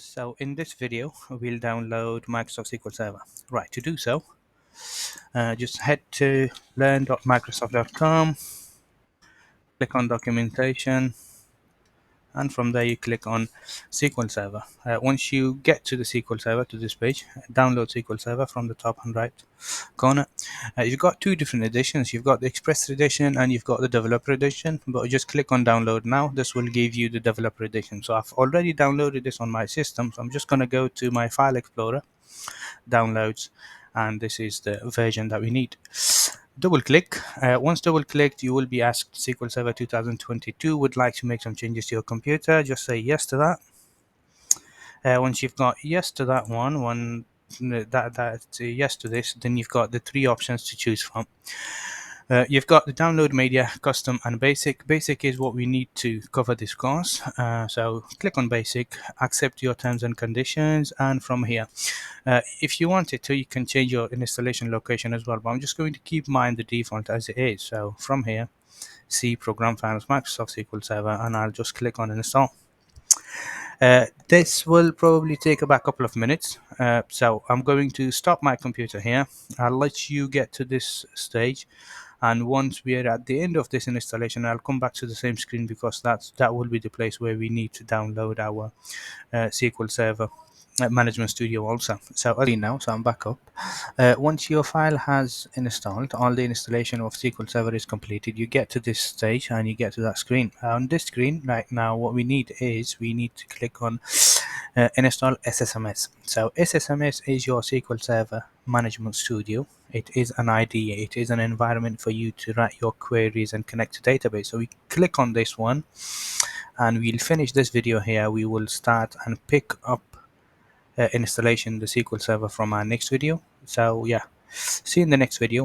So in this video, we'll download Microsoft SQL Server. Right, to do so, just head to learn.microsoft.com, click on documentation, and from there you click on SQL Server. Once you get to the SQL Server, to this page, download SQL Server from the top and right corner. You've got two different editions. You've got the Express edition and you've got the Developer edition, but just click on download now. This will give you the Developer edition. So I've already downloaded this on my system, so I'm just going to go to my file explorer, downloads, and this is the version that we need. Double click. Once double clicked, you will be asked SQL Server 2022 would like to make some changes to your computer. Just say yes to that. Once you've got yes to that one yes to this, then you've got the three options to choose from. You've got the download media, custom, and basic. Basic is what we need to cover this course. So click on basic, accept your terms and conditions, and from here, if you wanted to, you can change your installation location as well. But I'm just going to keep mine the default as it is. So from here, C Program Files, Microsoft SQL Server, and I'll just click on install. This will probably take about a couple of minutes. So I'm going to stop my computer here. I'll let you get to this stage. And once we are at the end of this installation, I'll come back to the same screen because that will be the place where we need to download our SQL Server Management Studio also. So early now, so I'm back up. Once your file has installed, all the installation of SQL Server is completed, you get to this stage and you get to that screen. On this screen right now, what we need to click on install SSMS. So SSMS is your SQL Server Management Studio. It is an IDE. It is an environment for you to write your queries and connect to database. So we click on this one and we'll finish this video here. We will start and pick up installation the SQL Server from our next video. So yeah, see you in the next video.